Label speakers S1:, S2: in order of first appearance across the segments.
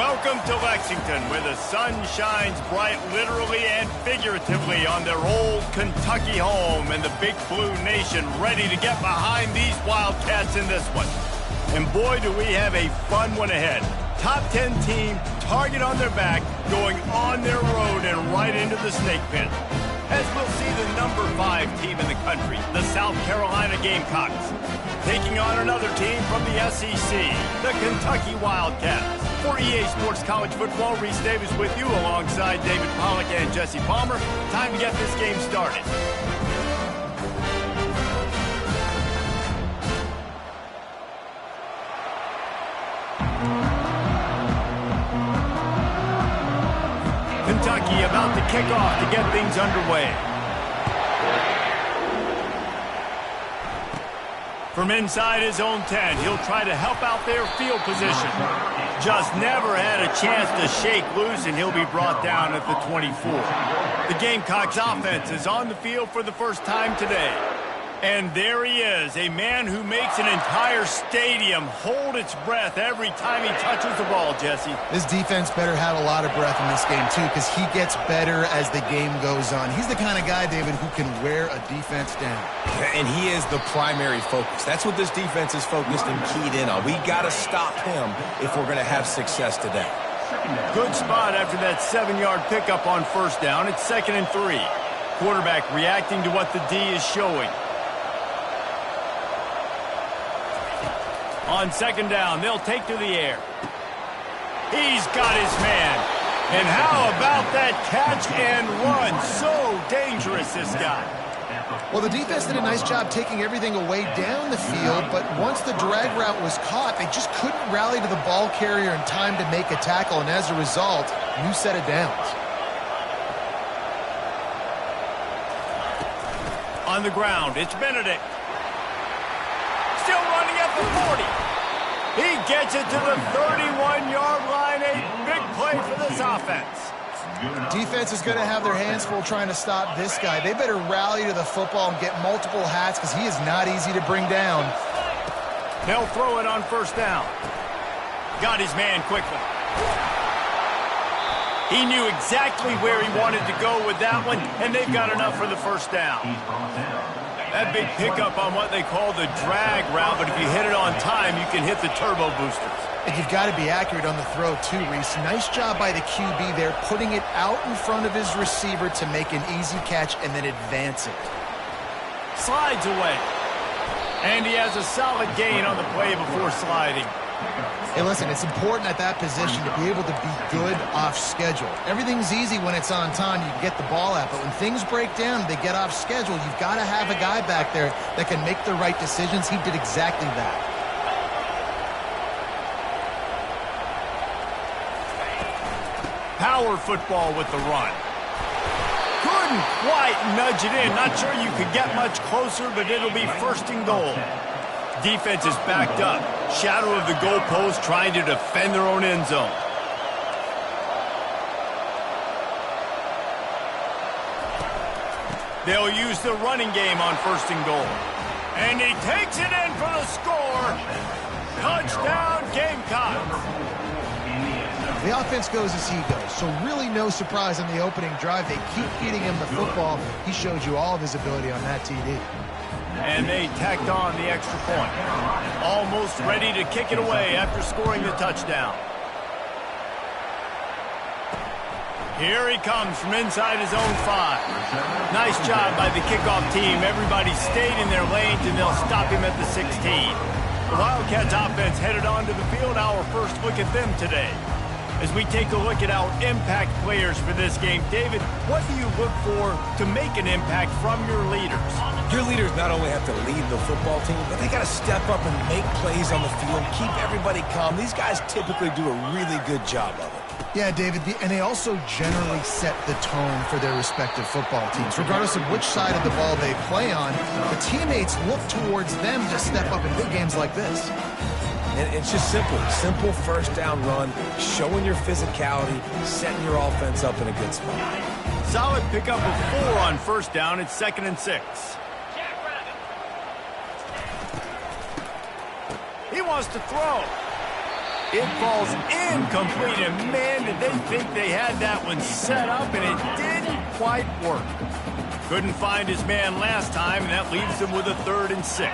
S1: Welcome to Lexington, where the sun shines bright literally and figuratively on their old Kentucky home, and the Big Blue Nation ready to get behind these Wildcats in this one. And boy, do we have a fun one ahead. Top 10 team, target on their back, going on their road and right into the snake pit. As we'll see the number 5 team in the country, the South Carolina Gamecocks, taking on another team from the SEC, the Kentucky Wildcats. For EA Sports College Football, Reese Davis with you alongside David Pollack and Jesse Palmer. Time to get this game started. Kentucky about to kick off to get things underway. From inside his own 10, he'll try to help out their field position. Just never had a chance to shake loose, and he'll be brought down at the 24. The Gamecocks offense is on the field for the first time today. And there he is, a man who makes an entire stadium hold its breath every time he touches the ball, Jesse.
S2: This defense better have a lot of breath in this game, too, because he gets better as the game goes on. He's the kind of guy, David, who can wear a defense down.
S3: And he is the primary focus. That's what this defense is focused and keyed in on. We got to stop him if we're going to have success today.
S1: Good spot after that 7-yard pickup on first down. It's 2nd and 3. Quarterback reacting to what the D is showing. On 2nd down, they'll take to the air. He's got his man. And how about that catch and run? So dangerous, this guy.
S2: Well, the defense did a nice job taking everything away down the field, but once the drag route was caught, they just couldn't rally to the ball carrier in time to make a tackle, and as a result, new set of downs.
S1: On the ground, it's Benedict. Still running at the 40. He gets it to the 31-yard line. A big play for this offense.
S2: Defense is going to have their hands full trying to stop this guy. They better rally to the football and get multiple hats because he is not easy to bring down.
S1: They'll throw it on first down. Got his man quickly. He knew exactly where he wanted to go with that one, and they've got enough for the first down. That big pickup on what they call the drag route, but if you hit it on time, you can hit the turbo boosters.
S2: And you've got to be accurate on the throw, too, Reese. Nice job by the QB there, putting it out in front of his receiver to make an easy catch and then advance it.
S1: Slides away. And he has a solid gain on the play before sliding.
S2: Hey, listen, it's important at that position to be able to be good off schedule. Everything's easy when it's on time. You can get the ball out. But when things break down, they get off schedule. You've got to have a guy back there that can make the right decisions. He did exactly that.
S1: Power football with the run. Couldn't quite nudge it in. Not sure you could get much closer, but it'll be 1st and goal. Defense is backed up. Shadow of the goalpost trying to defend their own end zone. They'll use the running game on 1st and goal. And he takes it in for the score. Touchdown, Gamecocks.
S2: The offense goes as he goes, so really no surprise on the opening drive. They keep feeding him the football. He showed you all of his ability on that TD.
S1: And they tacked on the extra point. Almost ready to kick it away after scoring the touchdown. Here he comes from inside his own 5. Nice job by the kickoff team. Everybody stayed in their lanes, and they'll stop him at the 16. The Wildcats offense headed onto the field. Our first look at them today. As we take a look at our impact players for this game, David, what do you look for to make an impact from your leaders?
S3: Your leaders not only have to lead the football team, but they got to step up and make plays on the field, keep everybody calm. These guys typically do a really good job of it.
S2: Yeah, David, and they also generally set the tone for their respective football teams. Regardless of which side of the ball they play on, the teammates look towards them to step up in big games like this.
S3: And it's just simple 1st down run, showing your physicality, setting your offense up in a good spot.
S1: Solid pickup of 4 on 1st down. It's 2nd and 6. He wants to throw. It falls incomplete, and man, did they think they had that one set up, and it didn't quite work. Couldn't find his man last time, and that leaves him with a 3rd and 6.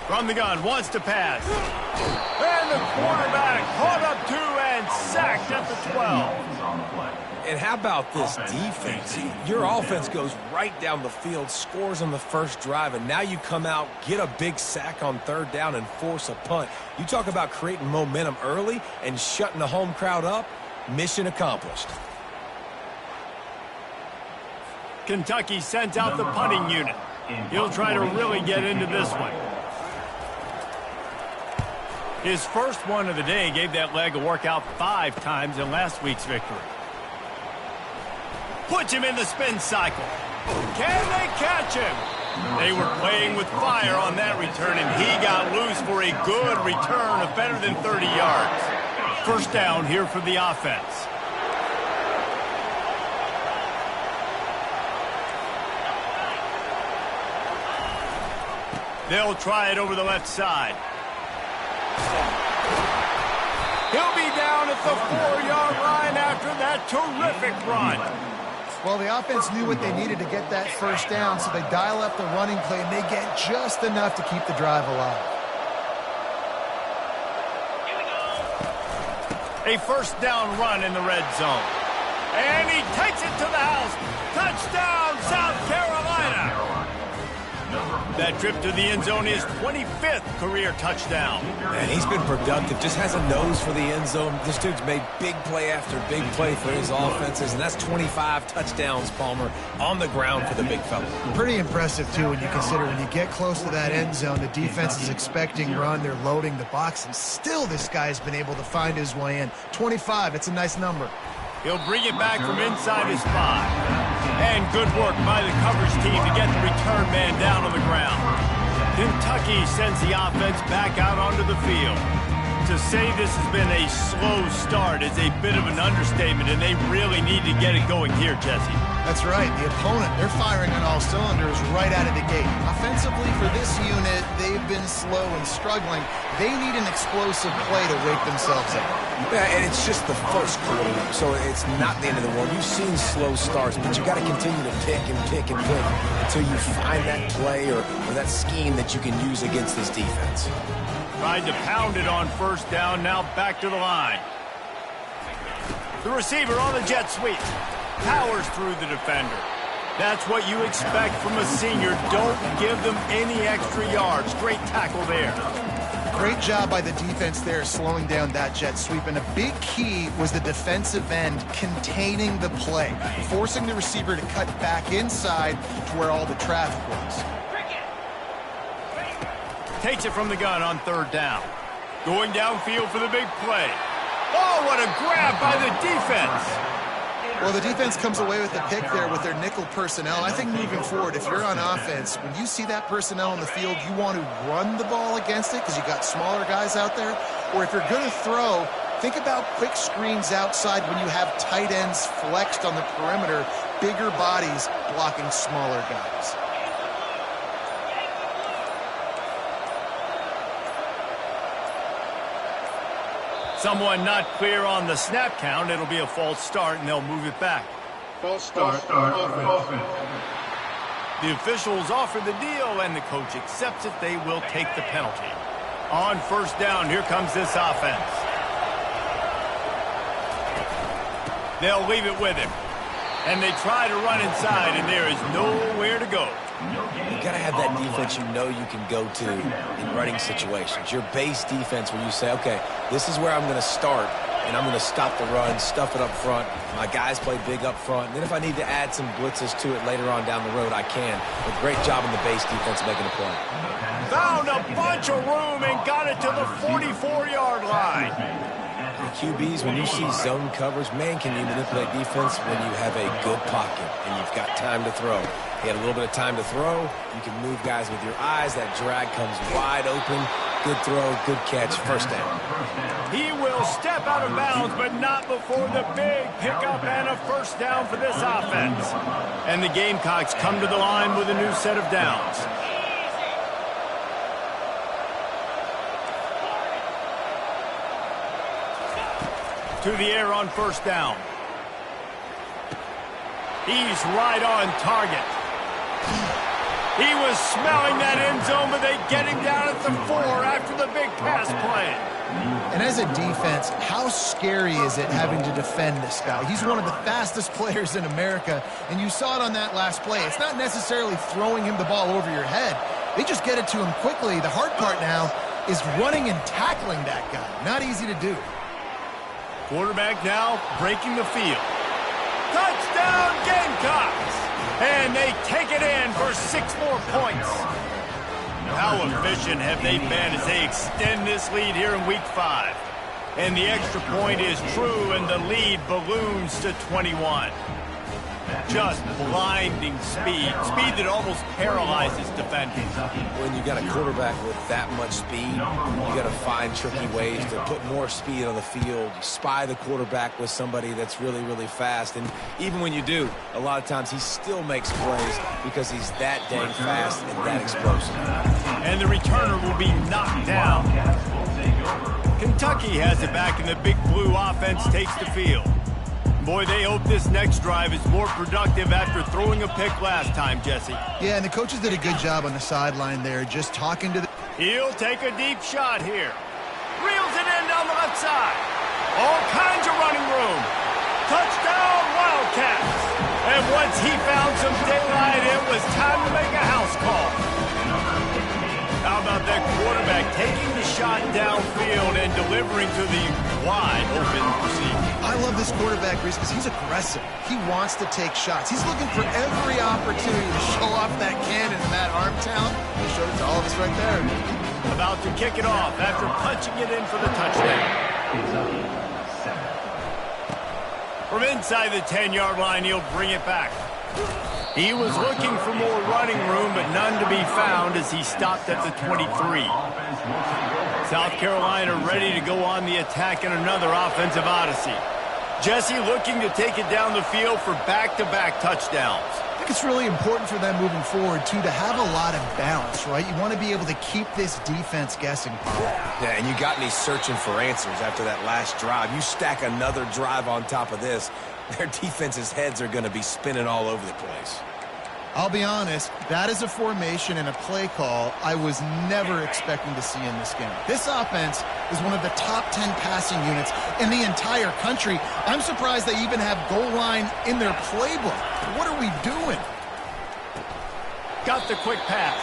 S1: From the gun, wants to pass. And the quarterback caught up 2 and sacked at the 12.
S3: And how about this defense? Your offense goes right down the field, scores on the first drive, and now you come out, get a big sack on 3rd down, and force a punt. You talk about creating momentum early and shutting the home crowd up. Mission accomplished.
S1: Kentucky sends out the punting unit. He'll try to really get into this one. His first one of the day gave that leg a workout 5 times in last week's victory. Puts him in the spin cycle. Can they catch him? They were playing with fire on that return, and he got loose for a good return of better than 30 yards. First down here for the offense. They'll try it over the left side. He'll be down at the 4-yard line after that terrific run.
S2: Well, the offense knew what they needed to get that first down, so they dial up the running play, and they get just enough to keep the drive alive.
S1: A first down run in the red zone. And he takes it to the house. Touchdown, South Carolina. That trip to the end zone is 25th career touchdown.
S3: And he's been productive, just has a nose for the end zone. This dude's made big play after big play for his offenses, and that's 25 touchdowns, Palmer, on the ground for the big fella.
S2: Pretty impressive, too, when you consider when you get close to that end zone, the defense is expecting run, they're loading the box, and still this guy's been able to find his way in. 25, it's a nice number.
S1: He'll bring it back from inside his 5. And good work by the coverage team to get the return man down on the ground. Kentucky sends the offense back out onto the field. To say this has been a slow start is a bit of an understatement, and they really need to get it going here, Jesse.
S2: That's right. The opponent, they're firing on all cylinders right out of the gate. Offensively, for this unit, they've been slow and struggling. They need an explosive play to wake themselves up.
S3: Yeah, and it's just the first quarter, so it's not the end of the world. You've seen slow starts, but you got to continue to pick and pick and pick until you find that play or that scheme that you can use against this defense.
S1: Tried to pound it on first down, now back to the line. The receiver on the jet sweep. Powers through the defender. That's what you expect from a senior. Don't give them any extra yards. Great tackle there.
S2: Great job by the defense there, slowing down that jet sweep. And a big key was the defensive end containing the play, forcing the receiver to cut back inside to where all the traffic was.
S1: Takes it from the gun on 3rd down. Going downfield for the big play. Oh, what a grab by the defense.
S2: Well, the defense comes away with the pick there with their nickel personnel. I think moving forward, if you're on offense, when you see that personnel on the field, you want to run the ball against it because you got smaller guys out there. Or if you're going to throw, think about quick screens outside when you have tight ends flexed on the perimeter, bigger bodies blocking smaller guys.
S1: Someone not clear on the snap count. It'll be a false start, and they'll move it back.
S4: False start offense.
S1: The officials offer the deal, and the coach accepts it. They will take the penalty. On first down, here comes this offense. They'll leave it with him. And they try to run inside, and there is nowhere to go.
S3: You got to have that defense you know you can go to in running situations. Your base defense where you say, okay, this is where I'm going to start, and I'm going to stop the run, stuff it up front. My guys play big up front. And then if I need to add some blitzes to it later on down the road, I can. A great job in the base defense making a play.
S1: Found a bunch of room and got it to the 44-yard line.
S3: QBs, when you see zone coverage, man, can you manipulate defense when you have a good pocket and you've got time to throw. He had a little bit of time to throw. You can move guys with your eyes. That drag comes wide open. Good throw, good catch, first down.
S1: He will step out of bounds, but not before the big pickup and a first down for this offense. And the Gamecocks come to the line with a new set of downs. to the air on first down. He's right on target. He was smelling that end zone, but they get him down at the 4 after the big pass play.
S2: And as a defense, how scary is it having to defend this guy? He's one of the fastest players in America, and you saw it on that last play. It's not necessarily throwing him the ball over your head. They just get it to him quickly. The hard part now is running and tackling that guy. Not easy to do.
S1: Quarterback now breaking the field. Touchdown Gamecocks! And they take it in for 6 more points. How efficient have they been as they extend this lead here in Week 5? And the extra point is true, and the lead balloons to 21. Just blinding speed. Speed that almost paralyzes defenders.
S3: When you got a quarterback with that much speed, you got to find tricky ways to put more speed on the field, spy the quarterback with somebody that's really, really fast. And even when you do, a lot of times he still makes plays because he's that dang fast and that explosive.
S1: And the returner will be knocked down. Kentucky has it back, and the Big Blue offense takes the field. Boy, they hope this next drive is more productive after throwing a pick last time, Jesse.
S2: Yeah, and the coaches did a good job on the sideline there, just talking to the...
S1: He'll take a deep shot here. Reels it in down the left side. All kinds of running room. Touchdown, Wildcats. And once he found some daylight, it was time to make a house call. How about that quarterback taking the shot downfield and delivering to the wide open receiver?
S2: I love this quarterback, Reese, because he's aggressive. He wants to take shots. He's looking for every opportunity to show off that cannon and that arm talent. He showed it to all of us right there.
S1: About to kick it off after punching it in for the touchdown. From inside the 10-yard line, he'll bring it back. He was looking for more running room, but none to be found as he stopped at the 23. South Carolina ready to go on the attack in another offensive odyssey. Jesse looking to take it down the field for back-to-back touchdowns.
S2: I think it's really important for them moving forward, too, to have a lot of balance, right? You want to be able to keep this defense guessing.
S3: Yeah, and you got me searching for answers after that last drive. You stack another drive on top of this, their defense's heads are going to be spinning all over the place.
S2: I'll be honest, that is a formation and a play call I was never expecting to see in this game. This offense is one of the top 10 passing units in the entire country. I'm surprised they even have goal line in their playbook. What are we doing?
S1: Got the quick pass.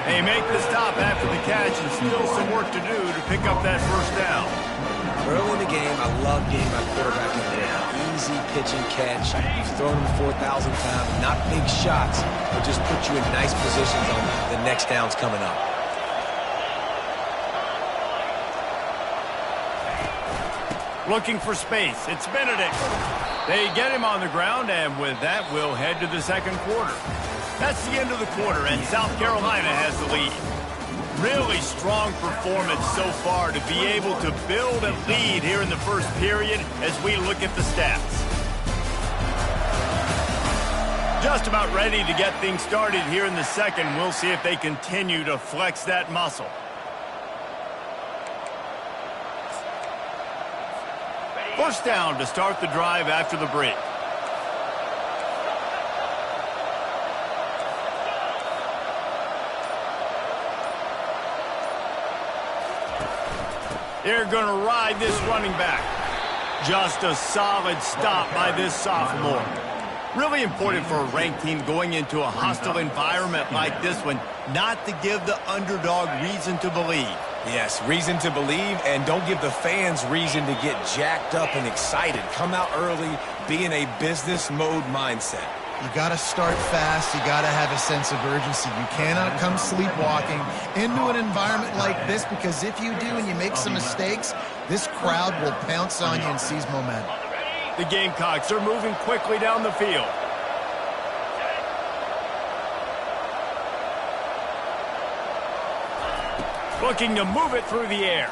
S1: They make the stop after the catch and still some work to do to pick up that first down.
S3: Early in the game, I love getting my quarterback in there. Easy pitch and catch. You've thrown him 4,000 times. Not big shots, but just put you in nice positions on the next downs coming up.
S1: Looking for space. It's Benedict. They get him on the ground, and with that, we'll head to the second quarter. That's the end of the quarter, and South Carolina has the lead. Really strong performance so far to be able to build a lead here in the first period as we look at the stats. Just about ready to get things started here in the second. We'll see if they continue to flex that muscle. First down to start the drive after the break. They're going to ride this running back. Just a solid stop by this sophomore. Really important for a ranked team going into a hostile environment like this one, not to give the underdog reason to believe.
S3: Yes, reason to believe, and don't give the fans reason to get jacked up and excited. Come out early, be in a business mode mindset.
S2: You got to start fast. You got to have a sense of urgency. You cannot come sleepwalking into an environment like this, because if you do and you make some mistakes, this crowd will pounce on you and seize momentum.
S1: The Gamecocks are moving quickly down the field. Looking to move it through the air.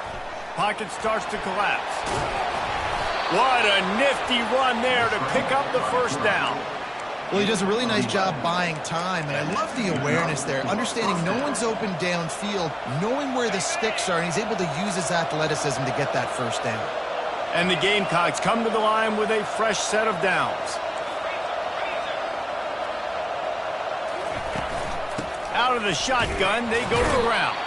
S1: Pocket starts to collapse. What a nifty run there to pick up the first down.
S2: Well, he does a really nice job buying time, and I love the awareness there, understanding no one's open downfield, knowing where the sticks are, and he's able to use his athleticism to get that first down.
S1: And the Gamecocks come to the line with a fresh set of downs. Out of the shotgun, they go to the ground.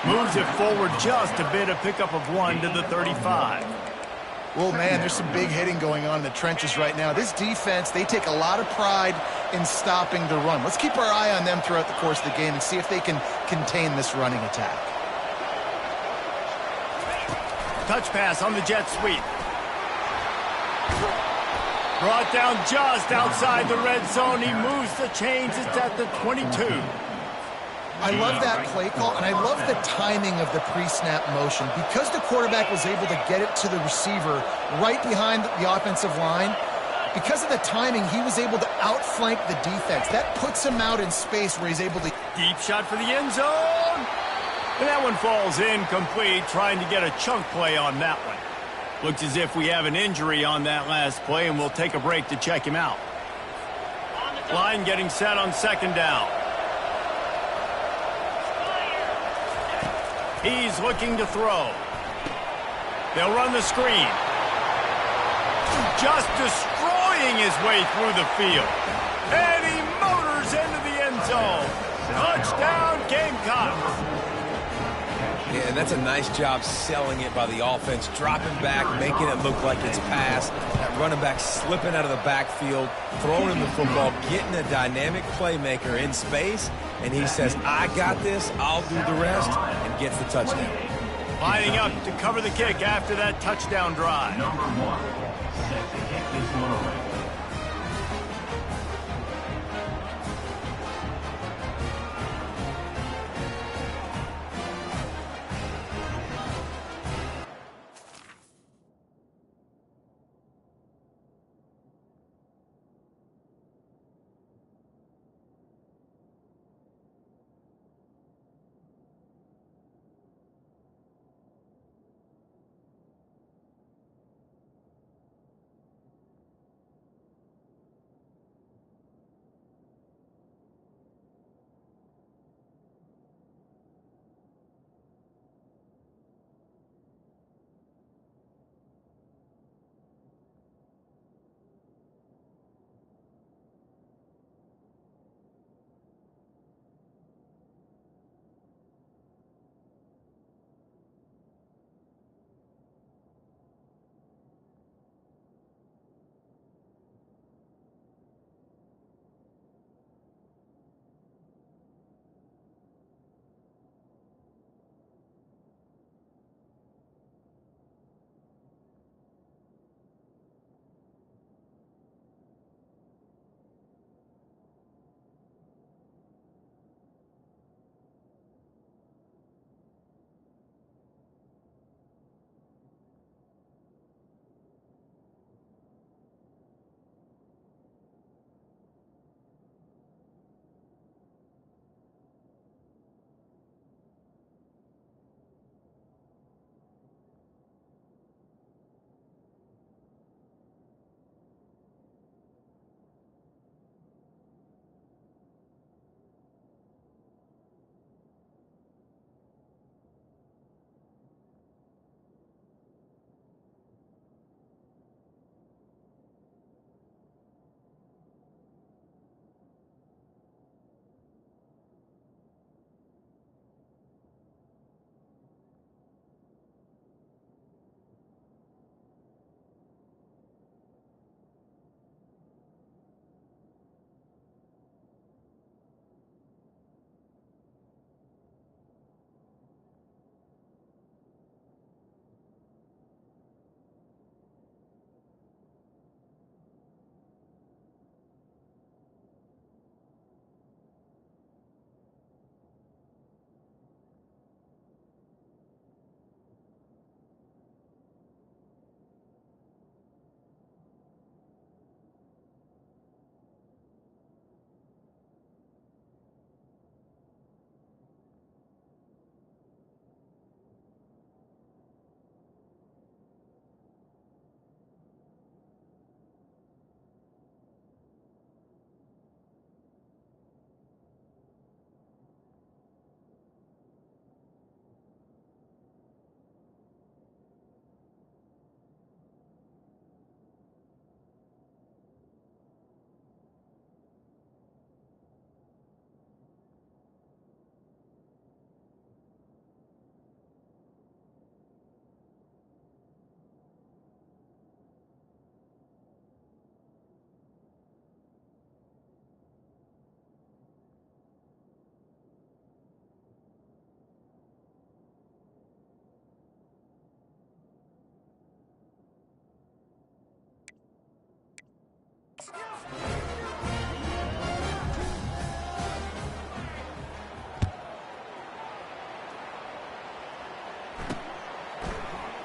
S1: Moves it forward just a bit, a pickup of 1 to the 35.
S2: Well, man, there's some big hitting going on in the trenches right now. This defense, they take a lot of pride in stopping the run. Let's keep our eye on them throughout the course of the game and see if they can contain this running attack.
S1: Touch pass on the jet sweep. Brought down just outside the red zone. He moves the chains. It's at the 22.
S2: I love that play call, and I love the timing of the pre-snap motion. Because the quarterback was able to get it to the receiver right behind the offensive line, because of the timing, he was able to outflank the defense. That puts him out in space where he's able to...
S1: Deep shot for the end zone. And that one falls incomplete, trying to get a chunk play on that one. Looks as if we have an injury on that last play, and we'll take a break to check him out. Line getting set on second down. He's looking to throw. They'll run the screen. Just destroying his way through the field. And he motors into the end zone. Touchdown, Gamecocks.
S3: Yeah, and that's a nice job selling it by the offense, dropping back, making it look like it's pass. That running back slipping out of the backfield, throwing him the football, getting a dynamic playmaker in space, and he says, I got this, I'll do the rest, and gets the touchdown.
S1: Lining up to cover the kick after that touchdown drive.
S4: Number 1. Set to kick this one away.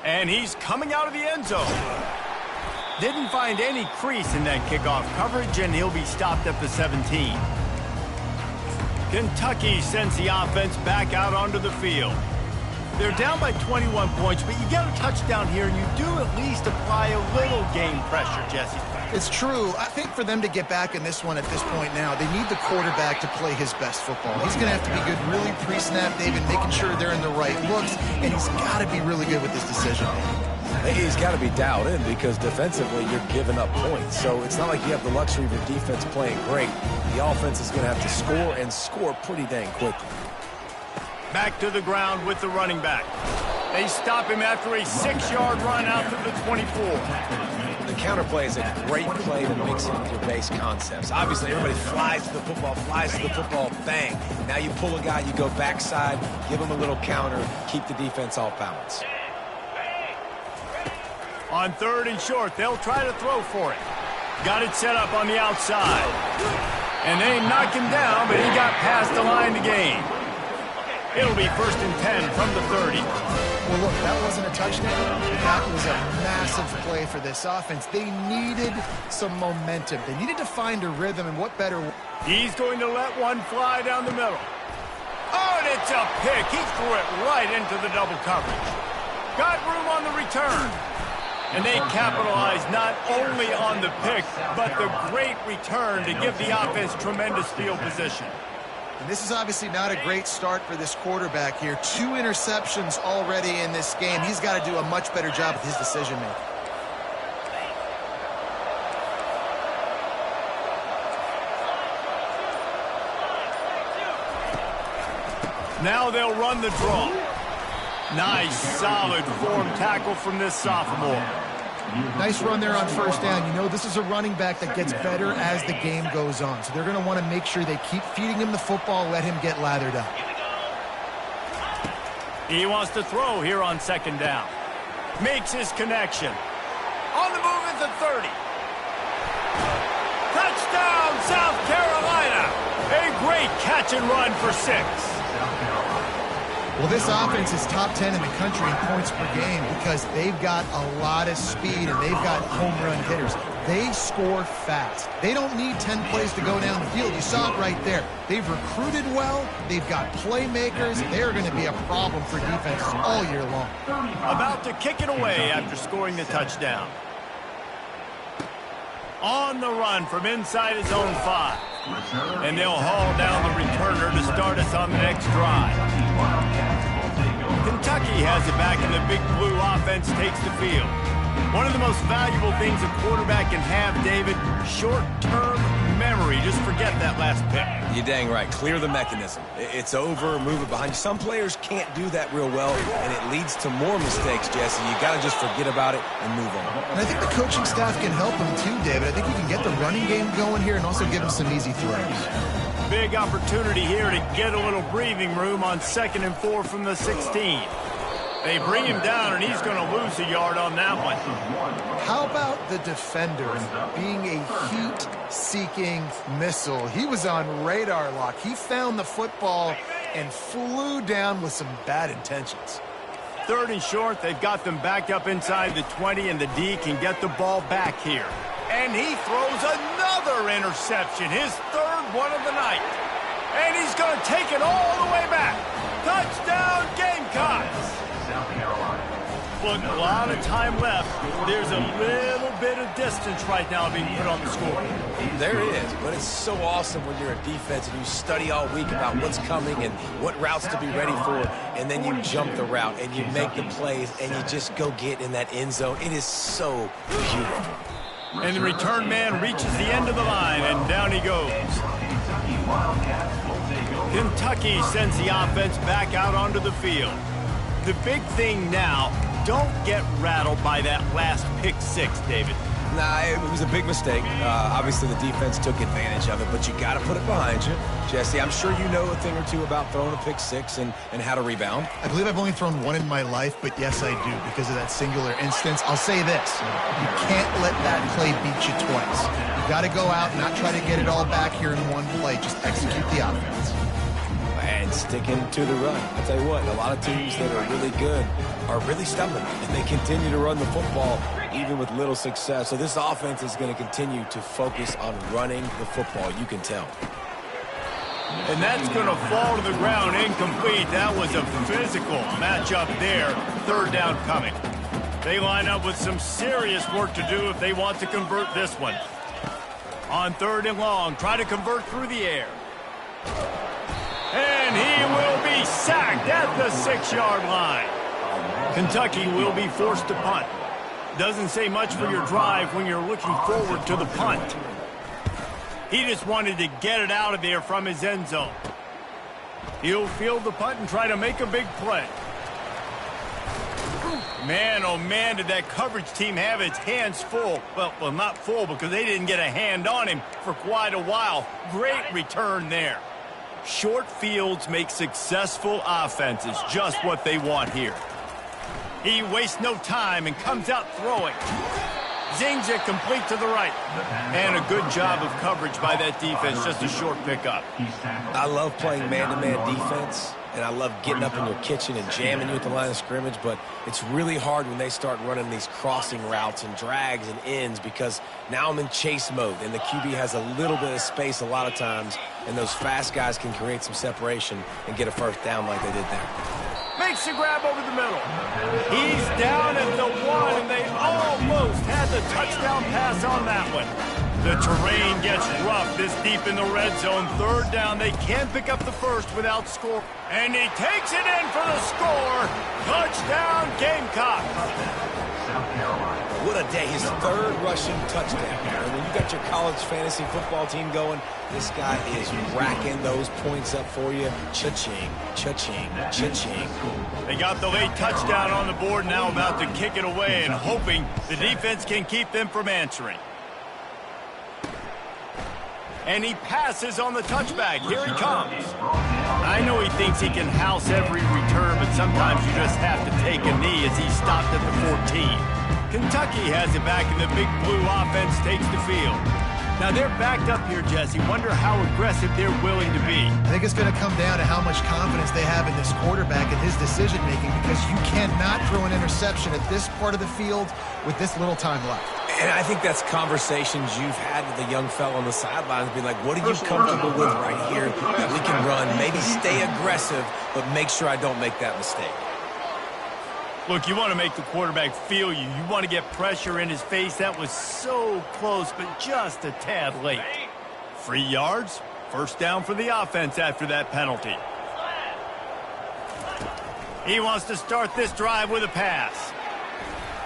S1: And he's coming out of the end zone. Didn't find any crease in that kickoff coverage, and he'll be stopped at the 17. Kentucky sends the offense back out onto the field. They're down by 21 points, but you get a touchdown here, and you do at least apply a little game pressure, Jesse.
S2: It's true. I think for them to get back in this one at this point now, they need the quarterback to play his best football. He's going to have to be good really pre-snap, David, making sure they're in the right looks, and he's got to be really good with his decision.
S3: He's got to be dialed in because defensively you're giving up points. So it's not like you have the luxury of your defense playing great. The offense is going to have to score and score pretty dang quickly.
S1: Back to the ground with the running back. They stop him after a 6-yard run out to the 24.
S3: The counterplay is a great play to mix in with your base concepts. Obviously, everybody flies to the football, bang. Now you pull a guy, you go backside, give him a little counter, keep the defense off balance.
S1: On 3rd and short, they'll try to throw for it. Got it set up on the outside. And they knock him down, but he got past the line to gain. It'll be 1st and 10 from the 30.
S2: Well, look, that wasn't a touchdown. That was a massive play for this offense. They needed some momentum. They needed to find a rhythm, and what better...
S1: He's going to let one fly down the middle. Oh, and it's a pick. He threw it right into the double coverage. Got room on the return. And they capitalized not only on the pick, but the great return to give the offense tremendous field position.
S2: And this is obviously not a great start for this quarterback here. 2 interceptions already in this game. He's got to do a much better job with his decision-making.
S1: Now they'll run the draw. Nice, solid form tackle from this sophomore.
S2: Nice run there on 1st down. You know, this is a running back that gets better as the game goes on. So they're going to want to make sure they keep feeding him the football, let him get lathered up.
S1: He wants to throw here on 2nd down. Makes his connection. On the move at the 30. Touchdown, South Carolina. A great catch and run for 6.
S2: Well, this offense is top 10 in the country in points per game because they've got a lot of speed and they've got home run hitters. They score fast. They don't need 10 plays to go down the field. You saw it right there. They've recruited well. They've got playmakers. They're going to be a problem for defenses all year long.
S1: About to kick it away after scoring the touchdown. On the run from inside his own 5. And they'll haul down the returner to start us on the next drive. Kentucky has it back, and the Big Blue offense takes the field. One of the most valuable things a quarterback can have, David, short-term memory. Just forget that last pick.
S3: You're dang right. Clear the mechanism. It's over, move it behind you. Some players can't do that real well, and it leads to more mistakes, Jesse. You got to just forget about it and move on.
S2: And I think the coaching staff can help him too, David. I think he can get the running game going here and also give him some easy throws.
S1: Big opportunity here to get a little breathing room on 2nd and 4 from the 16. They bring him down, and he's going to lose a yard on that one.
S2: How about the defender being a heat-seeking missile? He was on radar lock. He found the football and flew down with some bad intentions.
S1: 3rd and short, they've got them back up inside the 20, and the D can get the ball back here. And he throws another interception, his 3rd one of the night. And he's going to take it all the way back. Touchdown, Gamecocks! Look, a lot of time left. There's a little bit of distance right now being put on the score.
S3: There is, but it's so awesome when you're a defense and you study all week about what's coming and what routes to be ready for, and then you jump the route and you make the plays and you just go get in that end zone. It is so beautiful.
S1: And the return man reaches the end of the line, and down he goes. Kentucky sends the offense back out onto the field. The big thing now, don't get rattled by that last pick 6, David.
S3: Nah, it was a big mistake. Obviously, the defense took advantage of it, but you got to put it behind you. Jesse, I'm sure you know a thing or two about throwing a pick 6 and how to rebound.
S2: I believe I've only thrown one in my life, but yes, I do because of that singular instance. I'll say this. You can't let that play beat you twice. You got to go out and not try to get it all back here in one play. Just execute the offense.
S3: And and sticking to the run. I'll tell you what, a lot of teams that are really good are really stubborn, and they continue to run the football even with little success. So this offense is going to continue to focus on running the football. You can tell.
S1: And that's going to fall to the ground incomplete. That was a physical matchup there. Third down coming. They line up with some serious work to do if they want to convert this one. On 3rd and long, try to convert through the air. And he will be sacked at the 6-yard line. Kentucky will be forced to punt. Doesn't say much for your drive when you're looking forward to the punt. He just wanted to get it out of there from his end zone. He'll field the punt and try to make a big play. Man, oh man, did that coverage team have its hands full. Well, not full because they didn't get a hand on him for quite a while. Great return there. Short fields make successful offenses just what they want here. He wastes no time and comes out throwing. Zings it complete to the right. And a good job of coverage by that defense, just a short pickup.
S3: I love playing man-to-man defense, and I love getting up in your kitchen and jamming you at the line of scrimmage, but it's really hard when they start running these crossing routes and drags and ends because now I'm in chase mode, and the QB has a little bit of space a lot of times, and those fast guys can create some separation and get a first down like they did there.
S1: Makes the grab over the middle. He's down at the 1, and they almost had the touchdown pass on that one. The terrain gets rough this deep in the red zone. 3rd down, they can pick up the first without score. And he takes it in for the score. Touchdown, Gamecocks.
S3: What a day. His 3rd rushing touchdown. And when you got your college fantasy football team going, this guy is racking those points up for you. Cha-ching, cha-ching, cha-ching.
S1: They got the late touchdown on the board, now about to kick it away and hoping the defense can keep them from answering. And he passes on the touchback. Here he comes. I know he thinks he can house every return, but sometimes you just have to take a knee as he stopped at the 14. Kentucky has it back, and the Big Blue offense takes the field. Now they're backed up here, Jesse. Wonder how aggressive they're willing to be.
S2: I think it's going to come down to how much confidence they have in this quarterback and his decision-making, because you cannot throw an interception at this part of the field with this little time left.
S3: And I think that's conversations you've had with the young fellow on the sidelines, being like, what are you comfortable with right here that we can run? Maybe stay aggressive, but make sure I don't make that mistake.
S1: Look, you want to make the quarterback feel you. You want to get pressure in his face. That was so close, but just a tad late. 3 yards, first down for the offense after that penalty. He wants to start this drive with a pass.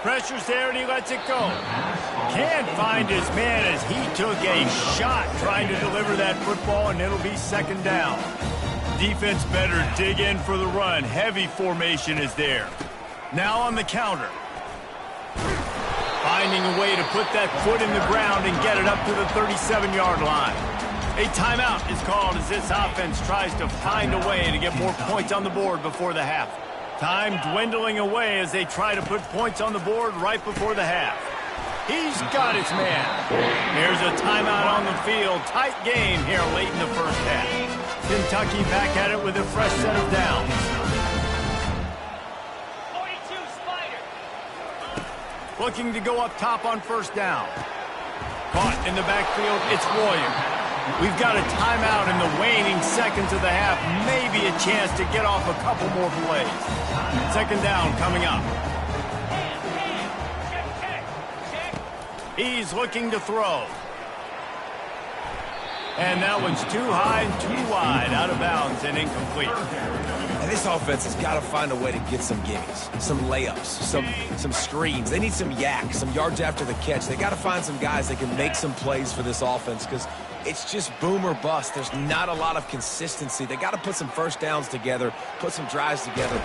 S1: Pressure's there, and he lets it go. Can't find his man as he took a shot trying to deliver that football, and it'll be 2nd down. Defense better dig in for the run. Heavy formation is there. Now on the counter. Finding a way to put that foot in the ground and get it up to the 37-yard line. A timeout is called as this offense tries to find a way to get more points on the board before the half. Time dwindling away as they try to put points on the board right before the half. He's got his man. There's a timeout on the field. Tight game here late in the first half. Kentucky back at it with a fresh set of downs. Looking to go up top on first down. Caught in the backfield, it's Royer. We've got a timeout in the waning seconds of the half. Maybe a chance to get off a couple more plays. 2nd down coming up. He's looking to throw. And that one's too high and too wide, out of bounds and incomplete.
S3: And this offense has got to find a way to get some gimmies, some layups, some screens. They need some yak, some yards after the catch. They got to find some guys that can make some plays for this offense because it's just boom or bust. There's not a lot of consistency. They got to put some first downs together, put some drives together.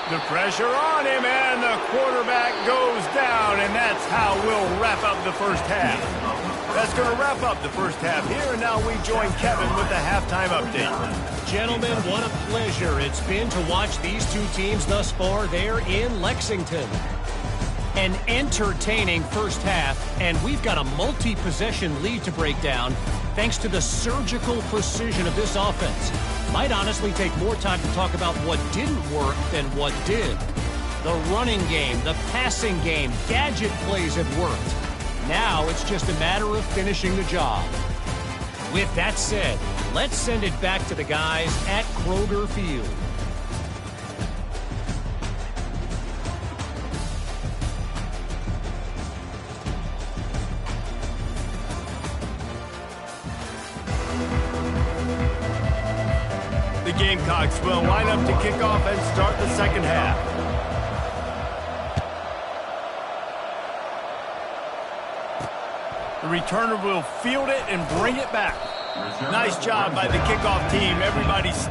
S1: The pressure on him, and the quarterback goes down, and that's how we'll wrap up the first half. That's going to wrap up the first half here, and now we join Kevin with the halftime update.
S5: Gentlemen, what a pleasure it's been to watch these two teams thus far there in Lexington. An entertaining first half, and we've got a multi-possession lead to break down thanks to the surgical precision of this offense. Might honestly take more time to talk about what didn't work than what did. The running game, the passing game, gadget plays have worked. Now it's just a matter of finishing the job. With that said, let's send it back to the guys at Kroger Field.
S1: The Gamecocks will line up to kick off and start the second half. The returner will field it and bring it back. Nice job by the kickoff team. Everybody's...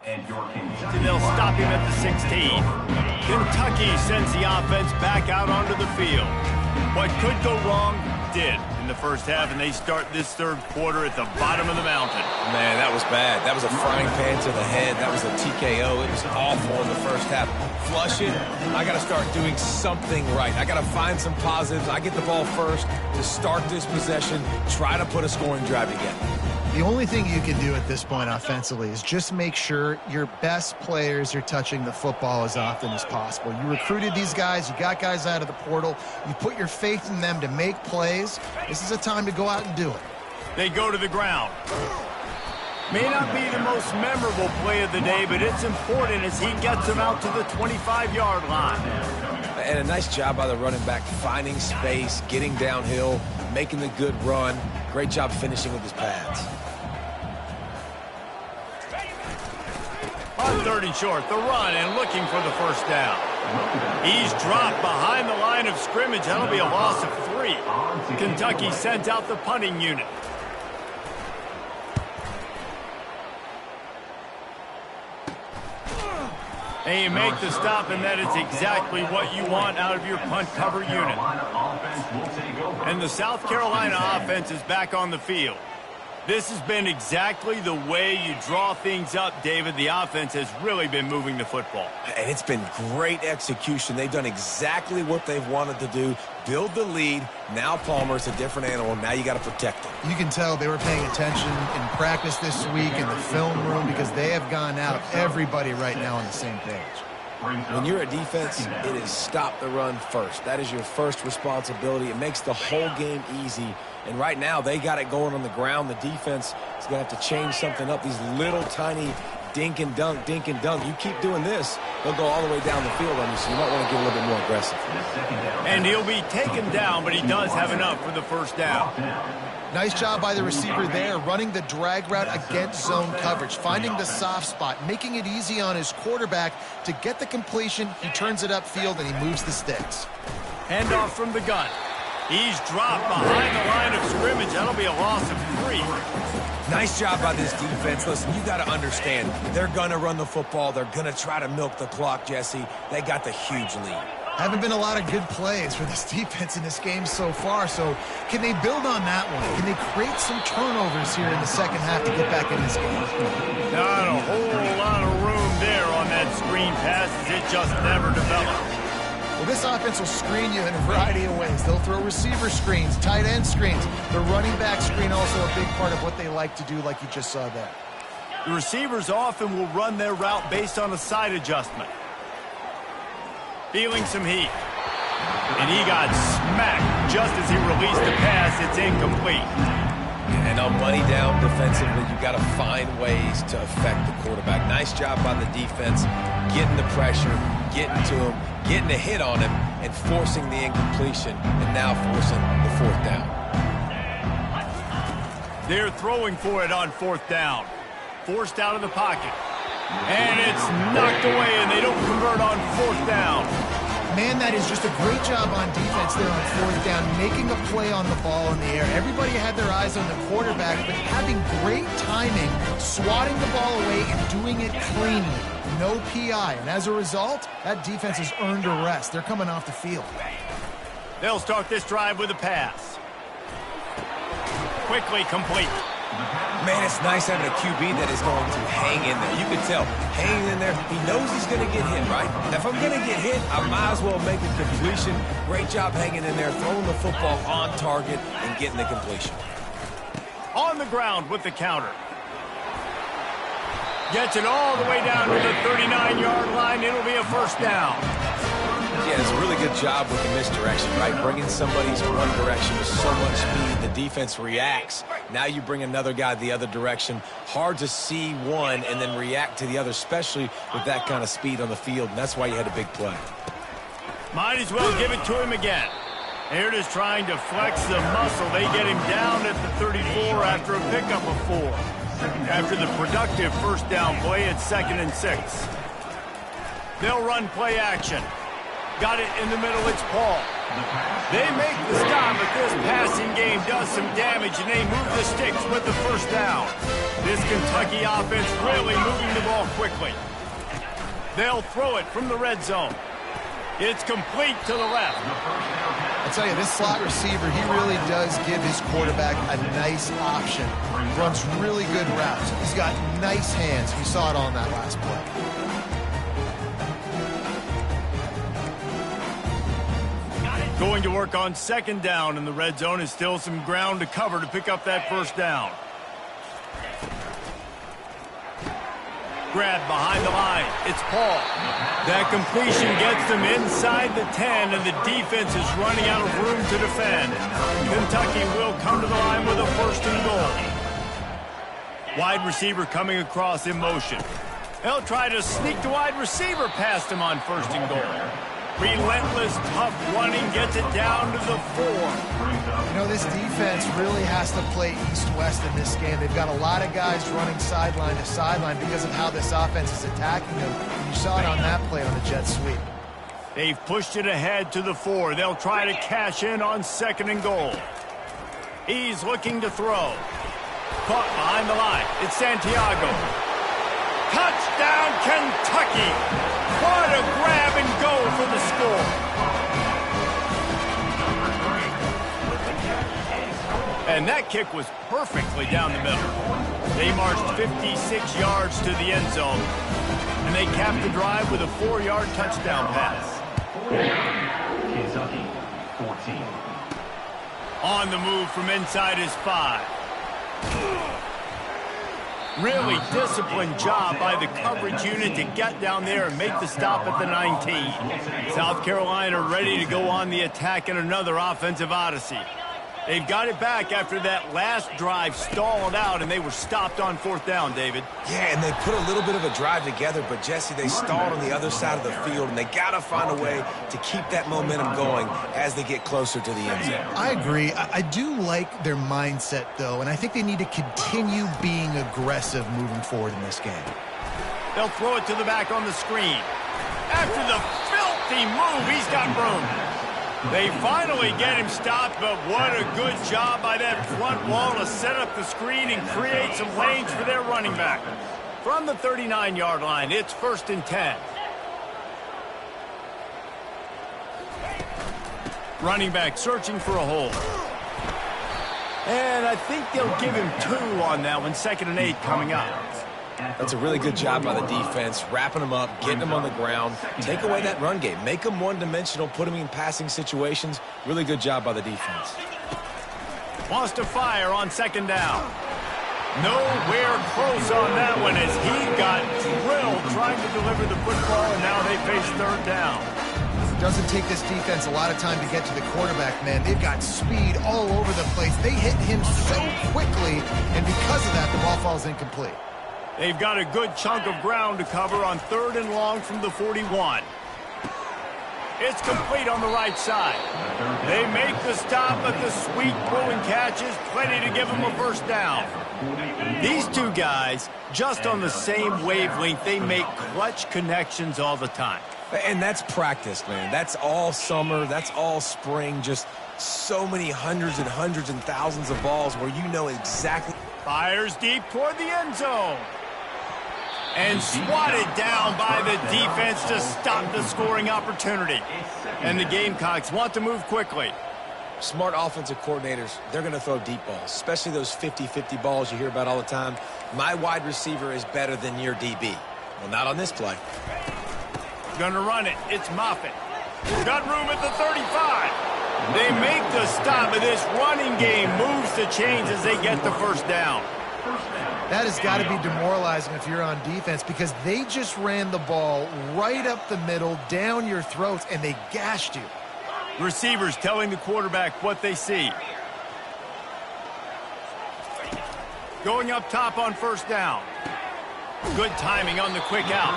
S1: And they'll stop him at the 16. Kentucky sends the offense back out onto the field. What could go wrong did in the first half, and they start this third quarter at the bottom of the mountain.
S3: Man, that was bad. That was a frying pan to the head. That was a TKO. It was awful in the first half. Flush it. I got to start doing something right. I got to find some positives. I get the ball first to start this possession, try to put a scoring drive together.
S2: The only thing you can do at this point offensively is just make sure your best players are touching the football as often as possible. You recruited these guys. You got guys out of the portal. You put your faith in them to make plays. This is a time to go out and do it.
S1: They go to the ground. May not be the most memorable play of the day, but it's important as he gets them out to the 25-yard line.
S3: And a nice job by the running back, finding space, getting downhill, making the good run. Great job finishing with his pads.
S1: On 3rd and short, the run and looking for the first down. He's dropped behind the line of scrimmage. That'll be a loss of 3. Kentucky sent out the punting unit. And you make the stop, and that is exactly what you want out of your punt cover unit. And the South Carolina offense is back on the field. This has been exactly the way you draw things up, David. The offense has really been moving the football.
S3: And it's been great execution. They've done exactly what they've wanted to do. Build the lead. Now Palmer's a different animal. Now you got to protect him.
S2: You can tell they were paying attention in practice this week in the film room because they have gone out. Everybody right now on the same page.
S3: When you're a defense, it is stop the run first. That is your first responsibility. It makes the whole game easy. And right now, they got it going on the ground. The defense is going to have to change something up. These little tiny dink and dunk, dink and dunk. You keep doing this, they'll go all the way down the field on you, so you might want to get a little bit more aggressive.
S1: And he'll be taken down, but he does have enough for the first down.
S2: Nice job by the receiver there, running the drag route against zone coverage, finding the soft spot, making it easy on his quarterback to get the completion. He turns it upfield, and he moves the sticks.
S1: Handoff from the gun. He's dropped behind the line of scrimmage. That'll be a loss of 3.
S3: Nice job by this defense. Listen, you got to understand, they're going to run the football. They're going to try to milk the clock, Jesse. They got the huge lead.
S2: Haven't been a lot of good plays for this defense in this game so far, so can they build on that one? Can they create some turnovers here in the second half to get back in this game?
S1: Not a whole lot of room there on that screen pass as it just never developed.
S2: Well, this offense will screen you in a variety of ways. They'll throw receiver screens, tight end screens. The running back screen also a big part of what they like to do, like you just saw there.
S1: The receivers often will run their route based on a side adjustment. Feeling some heat. And he got smacked just as he released the pass. It's incomplete.
S3: And on money down defensively, you got to find ways to affect the quarterback. Nice job by the defense, getting the pressure, getting to him, getting a hit on him, and forcing the incompletion, and now forcing the fourth down.
S1: They're throwing for it on fourth down. Forced out of the pocket. And it's knocked away, and they don't convert on fourth down.
S2: Man, that is just a great job on defense there on fourth down, making a play on the ball in the air. Everybody had their eyes on the quarterback, but having great timing, swatting the ball away, and doing it cleanly. No PI, and as a result, that defense has earned a rest. They're coming off the field.
S1: They'll start this drive with a pass. Quickly complete.
S3: Man, it's nice having a QB that is going to hang in there. You can tell, hanging in there, he knows he's going to get hit, right? If I'm going to get hit, I might as well make a completion. Great job hanging in there, throwing the football on target, and getting the completion.
S1: On the ground with the counter. Gets it all the way down to the 39-yard line. It'll be a first down.
S3: Yeah, it's a really good job with the misdirection, right? Bringing somebody's one direction with so much speed, the defense reacts. Now you bring another guy the other direction. Hard to see one and then react to the other, especially with that kind of speed on the field, and that's why you had a big play.
S1: Might as well give it to him again. They're just trying to flex the muscle. They get him down at the 34 after a pickup of 4. After the productive first down play, it's 2nd and 6. They'll run play action. Got it in the middle, it's Paul. They make the stop, but this passing game does some damage, and they move the sticks with the first down. This Kentucky offense really moving the ball quickly. They'll throw it from the red zone. It's complete to the left.
S2: I tell you, this slot receiver, he really does give his quarterback a nice option. Runs really good routes. He's got nice hands. You saw it on that last play.
S1: Going to work on 2nd down in the red zone is still some ground to cover to pick up that first down. Grab behind the line. It's Paul. That completion gets them inside the 10, and the defense is running out of room to defend. Kentucky will come to the line with a 1st and goal. Wide receiver coming across in motion. They'll try to sneak the wide receiver past him on 1st and goal. Relentless, tough running gets it down to the 4.
S2: You know, this defense really has to play east-west in this game. They've got a lot of guys running sideline to sideline because of how this offense is attacking them. You saw it on that play on the jet sweep.
S1: They've pushed it ahead to the 4. They'll try to cash in on 2nd and goal. He's looking to throw. Caught behind the line. It's Santiago. Touchdown, Kentucky! What a grab and go for the score. And that kick was perfectly down the middle. They marched 56 yards to the end zone, and they capped the drive with a 4-yard touchdown pass.
S4: Kentucky, 14.
S1: On the move from inside his 5. Really disciplined job by the coverage unit to get down there and make the stop at the 19. South Carolina ready to go on the attack in another offensive odyssey. They've got it back after that last drive stalled out, and they were stopped on 4th down, David.
S3: Yeah, and they put a little bit of a drive together, but, Jesse, they stalled on the other side of the field, and they got to find a way to keep that momentum going as they get closer to the end zone.
S2: I agree. I do like their mindset, though, and I think they need to continue being aggressive moving forward in this game.
S1: They'll throw it to the back on the screen. After the filthy move, he's got room. They finally get him stopped, but what a good job by that front wall to set up the screen and create some lanes for their running back. From the 39-yard line, it's 1st and 10. Running back searching for a hole. And I think they'll give him 2 on that one. 2nd and 8 coming up.
S3: That's a really good job by the defense, wrapping them up, getting them on the ground. Take away that run game. Make them one-dimensional, put them in passing situations. Really good job by the defense.
S1: Wants to fire on 2nd down. Nowhere close on that one as he got drilled trying to deliver the football, and now they face 3rd down.
S2: Doesn't take this defense a lot of time to get to the quarterback, man. They've got speed all over the place. They hit him so quickly, and because of that, the ball falls incomplete.
S1: They've got a good chunk of ground to cover on 3rd and long from the 41. It's complete on the right side. They make the stop, but the sweet throw and catch is plenty to give them a 1st down. These 2 guys, just on the same wavelength, they make clutch connections all the time.
S3: And that's practice, man. That's all summer. That's all spring. Just so many hundreds and thousands of balls where you know exactly.
S1: Fires deep toward the end zone. And swatted down by the defense to stop the scoring opportunity. And the Gamecocks want to move quickly.
S3: Smart offensive coordinators, they're going to throw deep balls, especially those 50-50 balls you hear about all the time. My wide receiver is better than your DB. Well, not on this play.
S1: Gonna run it. It's Moffitt. Got room at the 35. They make the stop, but this running game moves the chains as they get the 1st down.
S2: That has got to be demoralizing if you're on defense because they just ran the ball right up the middle, down your throats, and they gashed you.
S1: Receivers telling the quarterback what they see. Going up top on 1st down. Good timing on the quick out.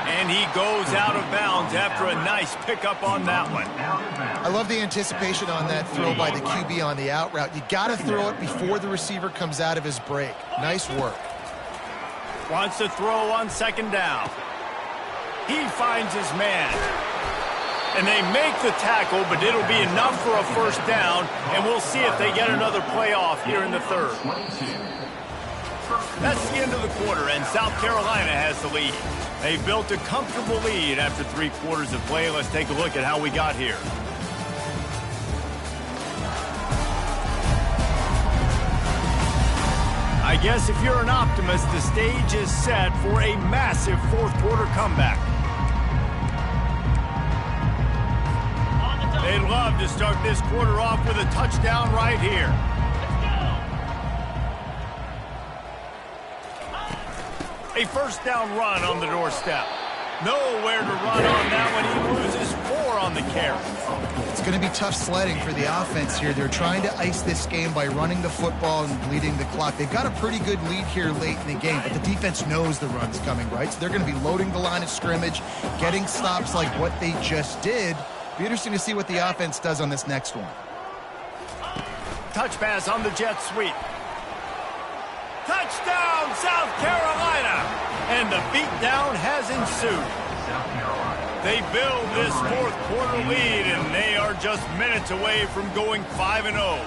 S1: And he goes out of bounds after a nice pickup on that one.
S2: I love the anticipation on that throw by the QB on the out route. You got to throw it before the receiver comes out of his break. Nice work.
S1: Wants to throw on 2nd down. He finds his man. And they make the tackle, but it'll be enough for a 1st down, and we'll see if they get another play off here in the 3rd. That's the end of the quarter, and South Carolina has the lead. They built a comfortable lead after 3 quarters of play. Let's take a look at how we got here. I guess if you're an optimist, the stage is set for a massive 4th quarter comeback. They'd love to start this quarter off with a touchdown right here. A 1st down run on the doorstep. Nowhere to run on that one. He loses 4 on the carry.
S2: It's going to be tough sledding for the offense here. They're trying to ice this game by running the football and bleeding the clock. They've got a pretty good lead here late in the game, but the defense knows the run's coming, right? So they're going to be loading the line of scrimmage, getting stops like what they just did. Be interesting to see what the offense does on this next one.
S1: Touch pass on the jet sweep. Touchdown, South Carolina! And the beatdown has ensued. They build this 4th quarter lead, and they are just minutes away from going 5-0.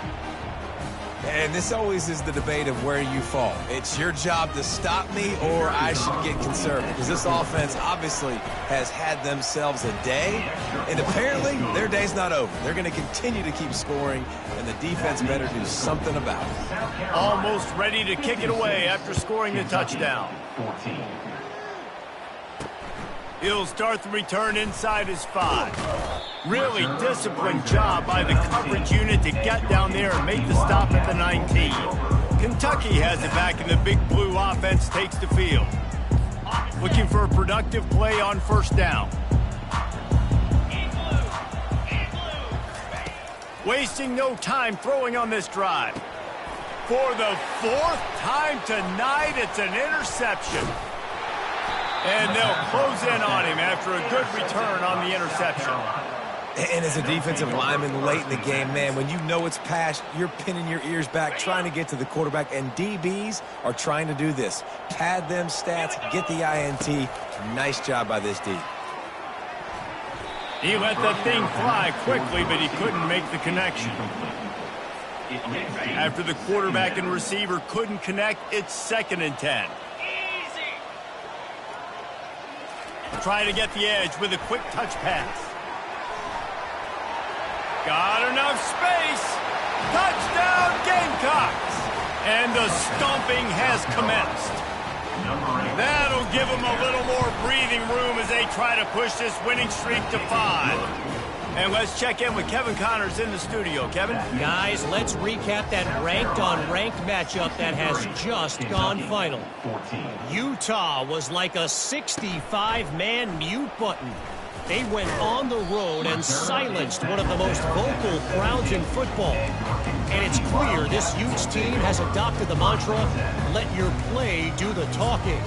S3: And this always is the debate of where you fall. It's your job to stop me, or I should get conservative. Because this offense obviously has had themselves a day, and apparently their day's not over. They're going to continue to keep scoring, and the defense better do something about it.
S1: Almost ready to kick it away after scoring the touchdown. He'll start the return inside his 5. Really disciplined job by the coverage unit to get down there and make the stop at the 19. Kentucky has it back, and the Big Blue offense takes the field. Looking for a productive play on 1st down. Wasting no time throwing on this drive. For the 4th time tonight, it's an interception. And they'll close in on him after a good return on the interception.
S3: And as a defensive lineman late in the game, man, when you know it's past, you're pinning your ears back, trying to get to the quarterback, and DBs are trying to do this. Pad them stats, get the INT. Nice job by this D.
S1: He let the thing fly quickly, but he couldn't make the connection. After the quarterback and receiver couldn't connect, it's 2nd and 10. Trying to get the edge with a quick touch pass. Got enough space. Touchdown, Gamecocks. And the stomping has commenced. That'll give them a little more breathing room as they try to push this winning streak to 5. And let's check in with Kevin Connors in the studio. Kevin?
S5: Guys, let's recap that ranked-on-ranked matchup that has just gone final. Utah was like a 65-man mute button. They went on the road and silenced one of the most vocal crowds in football. And it's clear this Utes team has adopted the mantra, let your play do the talking.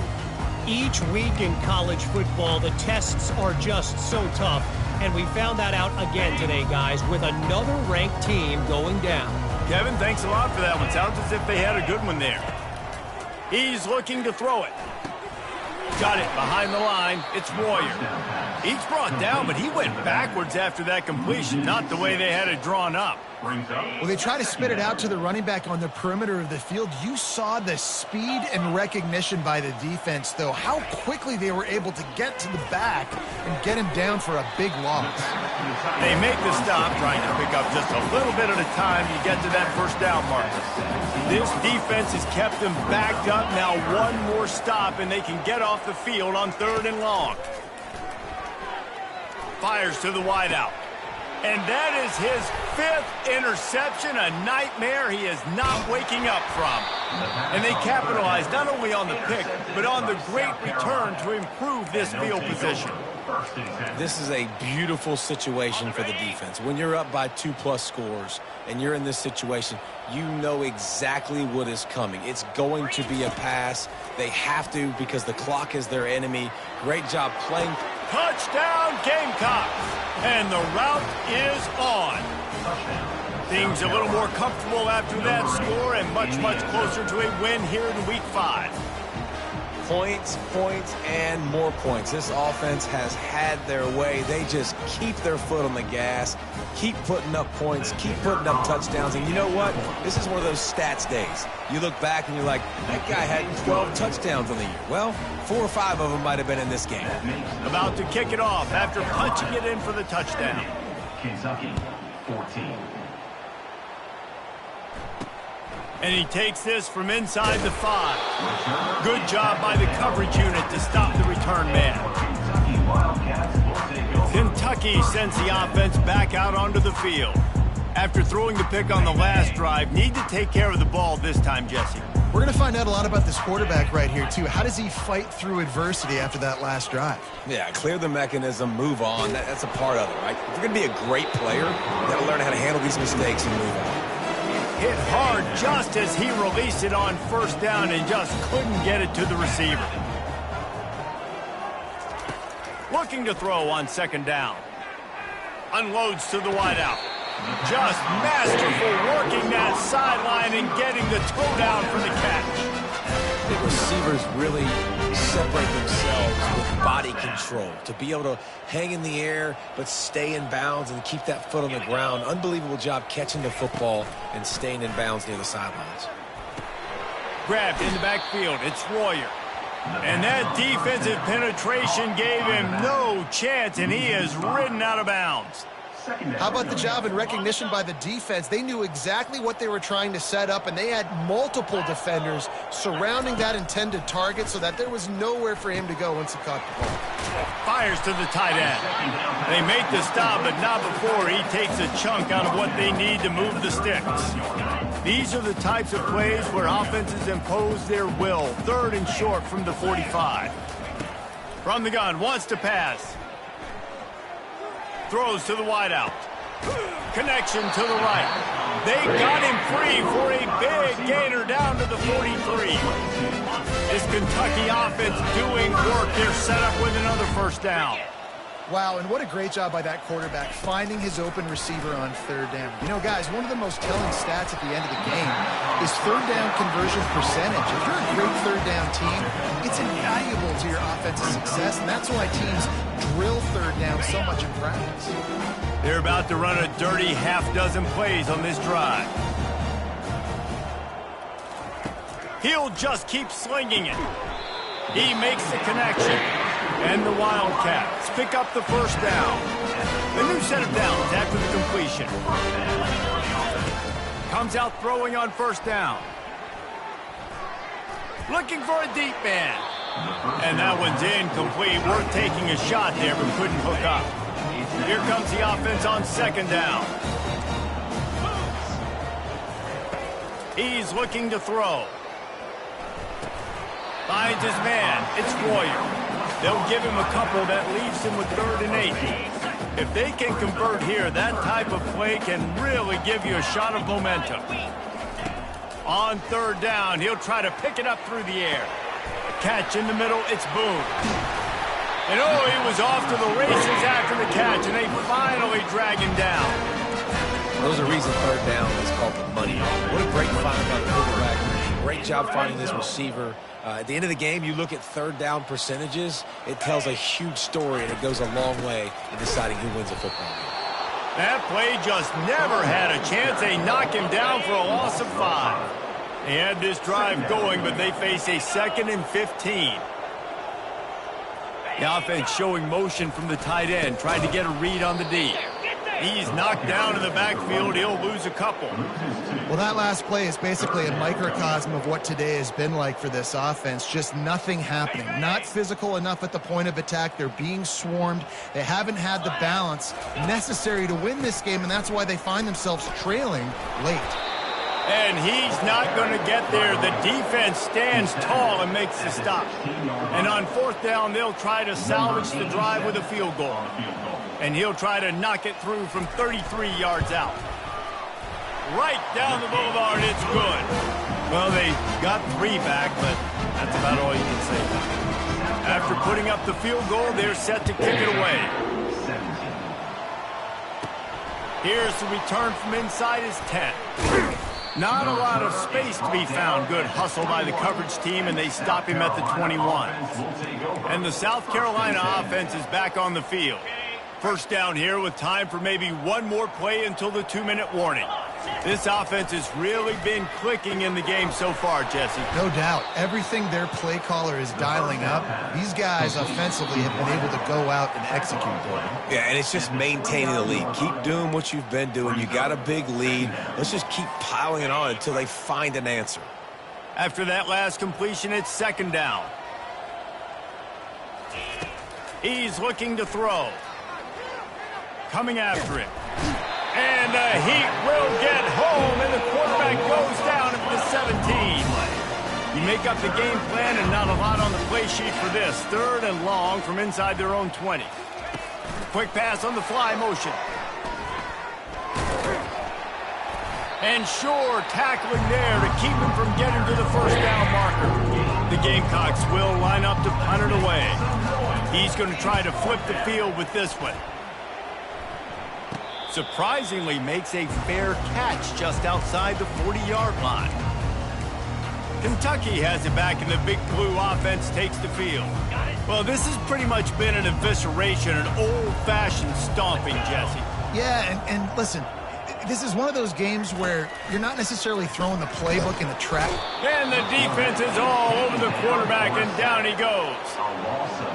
S5: Each week in college football, the tests are just so tough. And we found that out again today, guys, with another ranked team going down.
S1: Kevin, thanks a lot for that one. Sounds as if they had a good one there. He's looking to throw it. Got it behind the line. It's Royer. He's brought down, but he went backwards after that completion, not the way they had it drawn up.
S2: Well, they try to spit it out to the running back on the perimeter of the field. You saw the speed and recognition by the defense, though, how quickly they were able to get to the back and get him down for a big loss.
S1: They make the stop, trying to pick up just a little bit at a time to get to that first down mark. This defense has kept them backed up. Now one more stop, and they can get off the field on 3rd and long. Fires to the wideout. And that is his 5th interception, a nightmare he is not waking up from. And they capitalize not only on the pick, but on the great return to improve this field position.
S3: This is a beautiful situation for the defense. When you're up by 2+ scores and you're in this situation, you know exactly what is coming. It's going to be a pass. They have to because the clock is their enemy. Great job playing.
S1: Touchdown, Gamecocks! And the route is on. Things a little more comfortable after that score and much, much closer to a win here in Week 5.
S3: Points, and more points. This offense has had their way. They just keep their foot on the gas, keep putting up points, keep putting up touchdowns. And you know what? This is one of those stats days. You look back and you're like, that guy had 12 touchdowns on the year. Well, 4 or 5 of them might have been in this game.
S1: About to kick it off after punching it in for the touchdown.
S4: Kentucky, 14.
S1: And he takes this from inside the 5. Good job by the coverage unit to stop the return man. Kentucky sends the offense back out onto the field. After throwing the pick on the last drive, need to take care of the ball this time, Jesse.
S2: We're going to find out a lot about this quarterback right here, too. How does he fight through adversity after that last drive?
S3: Yeah, clear the mechanism, move on. That's a part of it, right? If you're going to be a great player, you got to learn how to handle these mistakes and move on.
S1: Hit hard just as he released it on 1st down and just couldn't get it to the receiver. Looking to throw on 2nd down. Unloads to the wideout. Just masterful working that sideline and getting the toe down for the catch.
S3: The receivers really separate themselves with body control to be able to hang in the air but stay in bounds and keep that foot on the ground. Unbelievable job catching the football and staying in bounds near the sidelines.
S1: Grabbed in the backfield. It's Royer. And that defensive penetration gave him no chance, and he is ridden out of bounds.
S2: How about the job and recognition by the defense? They knew exactly what they were trying to set up, and they had multiple defenders surrounding that intended target so that there was nowhere for him to go once he caught the ball.
S1: Fires to the tight end. They make the stop, but not before he takes a chunk out of what they need to move the sticks. These are the types of plays where offenses impose their will. 3rd and short from the 45. From the gun, wants to pass. Throws to the wideout. Connection to the right. They got him free for a big gainer down to the 43. This Kentucky offense doing work. They're set up with another 1st down.
S2: Wow, and what a great job by that quarterback finding his open receiver on 3rd down. You know, guys, one of the most telling stats at the end of the game is 3rd down conversion percentage. If you're a great 3rd down team, it's invaluable to your offensive success, and that's why teams drill 3rd down so much in practice.
S1: They're about to run a dirty half-dozen plays on this drive. He'll just keep slinging it. He makes the connection. And the Wildcats pick up the first down. The new set of downs after the completion. Comes out throwing on first down. Looking for a deep man. And that one's incomplete. Worth taking a shot there, but couldn't hook up. Here comes the offense on second down. He's looking to throw. Finds his man. It's Royer. They'll give him a couple that leaves him with 3rd and 8. If they can convert here, that type of play can really give you a shot of momentum. On 3rd down, he'll try to pick it up through the air. Catch in the middle, it's Boone. And oh, he was off to the races after the catch, and they finally drag him down.
S3: Those are reasons 3rd down is called the money. What a great find by the quarterback. Great job finding this receiver. At the end of the game, you look at 3rd down percentages, it tells a huge story, and it goes a long way in deciding who wins a football game.
S1: That play just never had a chance. They knock him down for a loss of 5. They had this drive going, but they face a 2nd and 15. The offense showing motion from the tight end, trying to get a read on the D. He's knocked down in the backfield. He'll lose a couple.
S2: Well, that last play is basically a microcosm of what today has been like for this offense. Just nothing happening. Not physical enough at the point of attack. They're being swarmed. They haven't had the balance necessary to win this game, and that's why they find themselves trailing late.
S1: And he's not going to get there. The defense stands tall and makes the stop. And on 4th down, they'll try to salvage the drive with a field goal. And he'll try to knock it through from 33 yards out. Right down the boulevard, it's good. Well, they got 3 back, but that's about all you can say. After putting up the field goal, they're set to kick it away. Here's the return from inside his 10. Not a lot of space to be found. Good hustle by the coverage team, and they stop him at the 21. And the South Carolina offense is back on the field. First down here with time for maybe one more play until the 2-minute warning. This offense has really been clicking in the game so far, Jesse.
S2: No doubt. Everything their play caller is dialing up, these guys offensively have been able to go out and execute.
S3: Yeah, and it's just maintaining the lead. Keep doing what you've been doing. You got a big lead. Let's just keep piling it on until they find an answer.
S1: After that last completion, it's 2nd down. He's looking to throw. Coming after it. And the heat will get home, and the quarterback goes down at the 17. You make up the game plan, and not a lot on the play sheet for this. 3rd and long from inside their own 20. Quick pass on the fly motion. And sure, tackling there to keep him from getting to the first down marker. The Gamecocks will line up to punt it away. He's going to try to flip the field with this one. Surprisingly makes a fair catch just outside the 40-yard line. Kentucky has it back, and the Big Blue offense takes the field. Well, this has pretty much been an evisceration, an old-fashioned stomping, Jesse.
S2: Yeah, and listen, this is one of those games where you're not necessarily throwing the playbook in the trap.
S1: And the defense is all over the quarterback, and down he goes.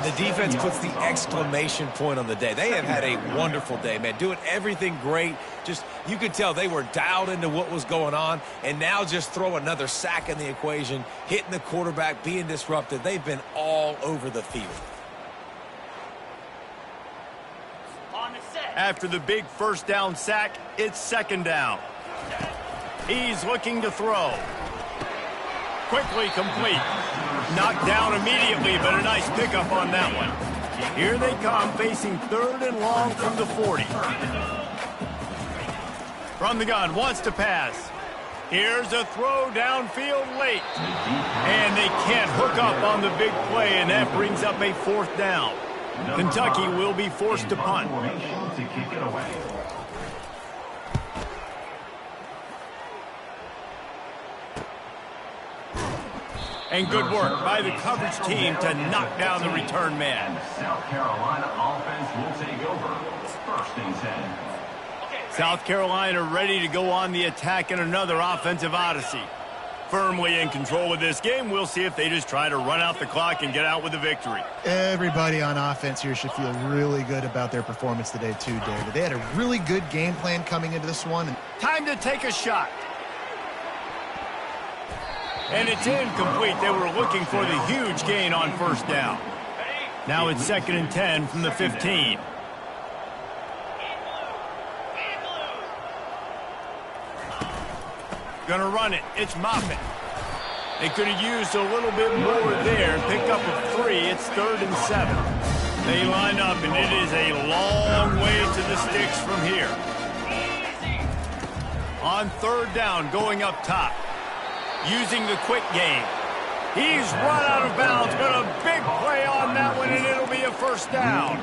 S3: The defense puts the exclamation point on the day. They have had a wonderful day, man. Doing everything great. Just, you could tell they were dialed into what was going on, and now just throw another sack in the equation, hitting the quarterback, being disrupted. They've been all over the field.
S1: After the big first down sack, it's 2nd down. He's looking to throw. Quickly complete. Knocked down immediately, but a nice pickup on that one. Here they come, facing 3rd and long from the 40. From the gun, wants to pass. Here's a throw downfield late. And they can't hook up on the big play, and that brings up a 4th down. Kentucky will be forced to punt. And good work by the coverage team to knock down the return man.
S4: South Carolina offense will take over. 1st and 10.
S1: South Carolina ready to go on the attack in another offensive odyssey. firmly in control of this game. We'll see if they just try to run out the clock and get out with a victory.
S2: Everybody on offense here should feel really good about their performance today too, David. They had a really good game plan coming into this one.
S1: Time to take a shot. And it's incomplete. They were looking for the huge gain on first down. Now it's 2nd and 10 from the 15. Gonna run it. It's Moffitt. They could have used a little bit more there. Pick up a 3. It's 3rd and 7. They line up, and it is a long way to the sticks from here. On 3rd down, going up top. Using the quick game. He's run out of bounds, but a big play on that one, and it'll be a first down.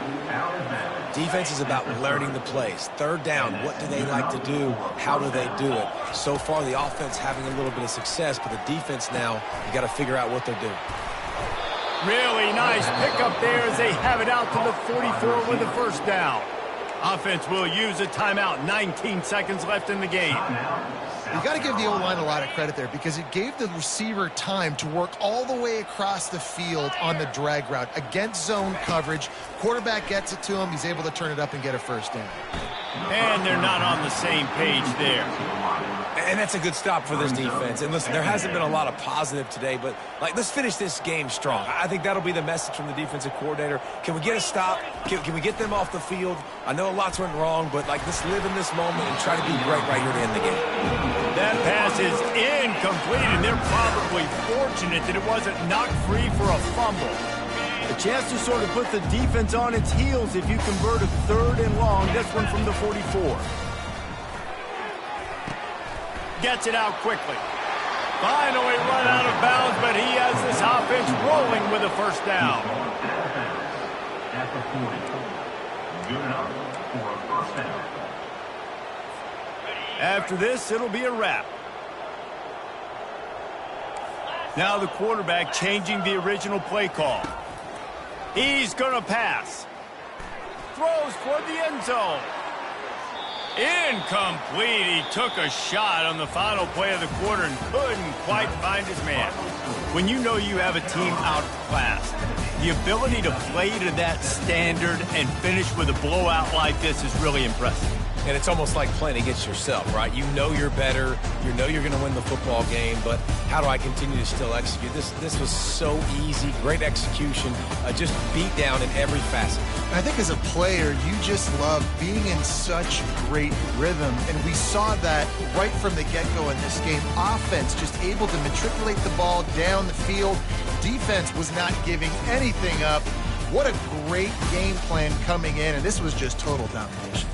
S3: Defense is about learning the plays. 3rd down, what do they like to do? How do they do it? So far, the offense having a little bit of success, but the defense now, you got to figure out what they're doing.
S1: Really nice pickup there as they have it out to the 44 with the first down. Offense will use a timeout. 19 seconds left in the game.
S2: You got to give the O-line a lot of credit there because it gave the receiver time to work all the way across the field on the drag route against zone coverage. Quarterback gets it to him. He's able to turn it up and get a first down.
S1: And they're not on the same page there.
S3: And that's a good stop for this defense. And listen, there hasn't been a lot of positive today, but let's finish this game strong. I think that'll be the message from the defensive coordinator. Can we get a stop? Can we get them off the field? I know a lot's went wrong, but let's live in this moment and try to be great right here to end the game.
S1: That pass is incomplete, and they're probably fortunate that it wasn't knocked free for a fumble. A chance to sort of put the defense on its heels if you convert a 3rd and long. This one from the 44. Gets it out quickly. Finally run out of bounds, but he has this offense rolling with a first down.
S4: At the 40. Good enough for a first down.
S1: After this, it'll be a wrap. Now the quarterback changing the original play call. He's going to pass. Throws for the end zone. Incomplete. He took a shot on the final play of the quarter and couldn't quite find his man. When you know you have a team outclassed, the ability to play to that standard and finish with a blowout like this is really impressive.
S3: And it's almost like playing against yourself, right? You know you're better. You know you're going to win the football game, but how do I continue to still execute? This was so easy. Great execution. Just beat down in every facet.
S2: I think as a player, you just love being in such great rhythm, and we saw that right from the get-go in this game. Offense just able to matriculate the ball down the field. Defense was not giving anything up. What a great game plan coming in, and this was just total domination.